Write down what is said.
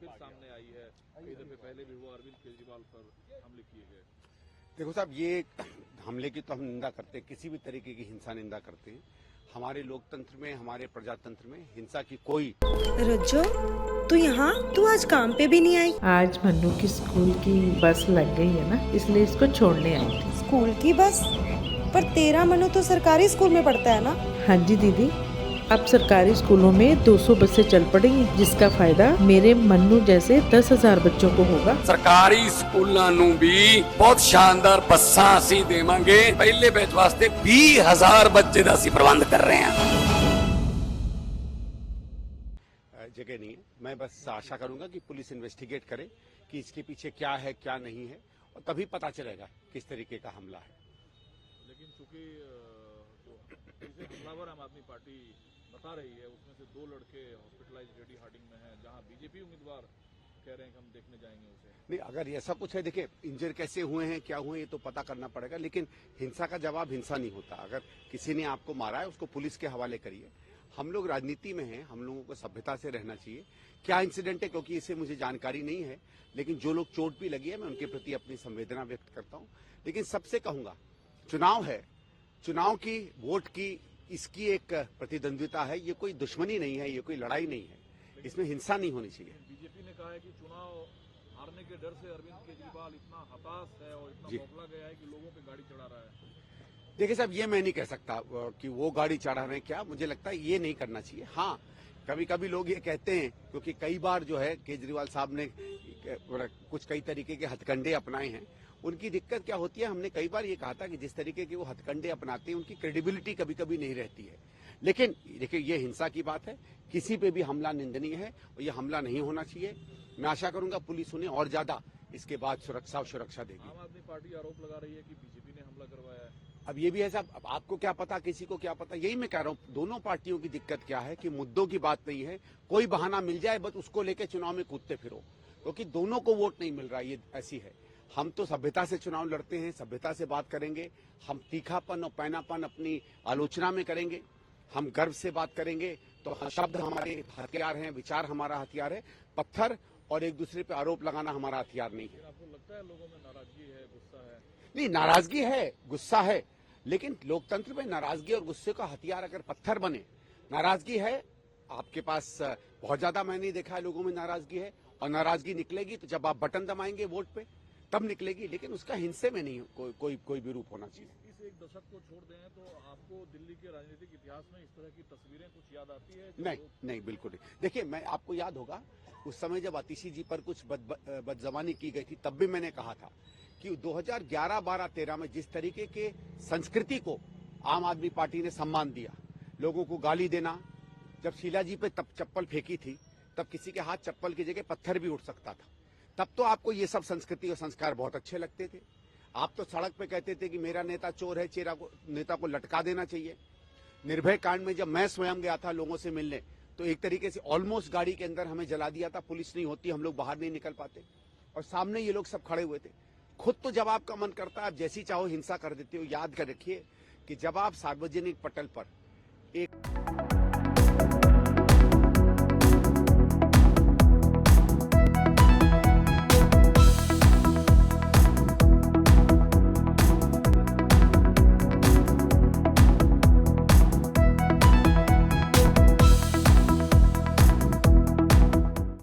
फिर सामने आई है। कई दफे पहले भी हुआ, अरविंद केजरीवाल पर हमले किए गए। देखो साहब, ये हमले की तो हम निंदा करते हैं, किसी भी तरीके की हिंसा निंदा करते हैं। हमारे लोकतंत्र में, हमारे प्रजातंत्र में हिंसा की कोई। रज्जो, तू यहाँ? तू आज काम पे भी नहीं आई? आज मन्नू की स्कूल की बस लग गई है ना, इसलिए इसको छोड़ने आई थी। स्कूल की बस? पर तेरा मनु तो सरकारी स्कूल में पढ़ता है ना? हाँ जी दीदी, अब सरकारी स्कूलों में 200 बसें चल पड़ेंगी, जिसका फायदा मेरे मन्नू जैसे 10,000 बच्चों को होगा। सरकारी स्कूलों नू भी बहुत शानदार बसां असीं देवांगे। पहले बैच वास्ते 20,000 बच्चे दा असीं प्रबंध कर रहे हैं। जगह नहीं है। मैं बस आशा करूंगा कि पुलिस इन्वेस्टिगेट करे कि इसके पीछे क्या है, क्या नहीं है, और तभी पता चलेगा किस तरीके का हमला है। लेकिन चूंकि जो हमलावर आम आदमी पार्टी बता रही है, उसमें से 2 लड़के हॉस्पिटलाइज रेडी हार्डिंग में हैं, जहां बीजेपी उम्मीदवार कह रहे हैं कि हम देखने जाएंगे उसे। नहीं, अगर ऐसा कुछ है, देखिए इंजर कैसे हुए हैं, क्या हुए, ये तो पता करना पड़ेगा। लेकिन हिंसा का जवाब हिंसा नहीं होता। अगर किसी ने आपको मारा है, उसको पुलिस के हवाले करिए। हम लोग राजनीति में हैं, हम लोगों को सभ्यता से रहना चाहिए। क्या इंसिडेंट है, क्योंकि इसे मुझे जानकारी नहीं है, लेकिन जो लोग चोट भी लगी है, मैं उनके प्रति अपनी संवेदना व्यक्त करता हूं। लेकिन सबसे कहूंगा, चुनाव है, चुनाव की, वोट की, इसकी एक प्रतिद्वंद्विता है। ये कोई दुश्मनी नहीं है, ये कोई लड़ाई नहीं है, इसमें हिंसा नहीं होनी चाहिए। बीजेपी ने कहा है कि चुनाव हारने के डर से अरविंद केजरीवाल इतना हताश है और इतना बौखला गया है कि लोगों पे गाड़ी चढ़ा रहा है। देखिए साहब, ये मैं नहीं कह सकता कि वो गाड़ी चढ़ा रहे हैं। क्या, मुझे लगता है ये नहीं करना चाहिए। हाँ, कभी कभी लोग ये कहते हैं, क्योंकि कई बार जो है केजरीवाल साहब ने कुछ कई तरीके के हथकंडे अपनाए हैं। उनकी दिक्कत क्या होती है, हमने कई बार ये कहा था कि जिस तरीके के वो हथकंडे अपनाते हैं, उनकी क्रेडिबिलिटी कभी कभी नहीं रहती है। लेकिन देखिए, ये हिंसा की बात है, किसी पे भी हमला निंदनीय है और ये हमला नहीं होना चाहिए। मैं आशा करूंगा पुलिस उन्हें और ज्यादा इसके बाद सुरक्षा देगी। आम आदमी पार्टी आरोप लगा रही है कि बीजेपी ने हमला करवाया है। अब ये भी है साहब, अब आपको क्या पता, किसी को क्या पता। यही मैं कह रहा हूँ, दोनों पार्टियों की दिक्कत क्या है कि मुद्दों की बात नहीं है, कोई बहाना मिल जाए बस उसको लेके चुनाव में कूदते फिरो, क्योंकि दोनों को वोट नहीं मिल रहा। ये ऐसी है। हम तो सभ्यता से चुनाव लड़ते हैं, सभ्यता से बात करेंगे। हम तीखापन और पैनापन अपनी आलोचना में करेंगे, हम गर्व से बात करेंगे। तो शब्द हमारे हथियार हैं, विचार हमारा हथियार है, पत्थर और एक दूसरे पे आरोप लगाना हमारा हथियार नहीं है। आपको लगता है लोगों में नाराजगी है, गुस्सा है? नहीं, नाराजगी है, गुस्सा है, लेकिन लोकतंत्र में नाराजगी और गुस्से का हथियार अगर पत्थर बने, नाराजगी है आपके पास, बहुत ज्यादा मैं नहीं देखा है लोगों में नाराजगी है, और नाराजगी निकलेगी तो जब आप बटन दबाएंगे वोट पे तब निकलेगी, लेकिन उसका हिंसे में नहीं कोई भी रूप होना चाहिए। इस एक दशक को छोड़ दें तो आपको दिल्ली के राजनीतिक इतिहास में इस तरह की तस्वीरें कुछ याद आती है? नहीं, बिल्कुल नहीं। देखिए, मैं आपको याद होगा उस समय जब आतिशी जी पर कुछ बदजबानी की गई थी, तब भी मैंने कहा था कि 2011, 12, 13 में जिस तरीके के संस्कृति को आम आदमी पार्टी ने सम्मान दिया, लोगों को गाली देना, जब शीला जी पे तब चप्पल फेंकी थी, तब किसी के हाथ चप्पल की जगह पत्थर भी उठ सकता था। तब तो आपको ये सब संस्कृति और संस्कार बहुत अच्छे लगते थे। आप तो सड़क पे कहते थे कि मेरा नेता चोर है, नेता को लटका देना चाहिए। निर्भय कांड में जब मैं स्वयं गया था लोगों से मिलने, तो एक तरीके से ऑलमोस्ट गाड़ी के अंदर हमें जला दिया था, पुलिस नहीं होती, हम लोग बाहर नहीं निकल पाते, और सामने ये लोग सब खड़े हुए थे। खुद तो जब आपका मन करता है आप जैसी चाहो हिंसा कर देते हो। याद कर रखिए कि जब आप सार्वजनिक पटल पर एक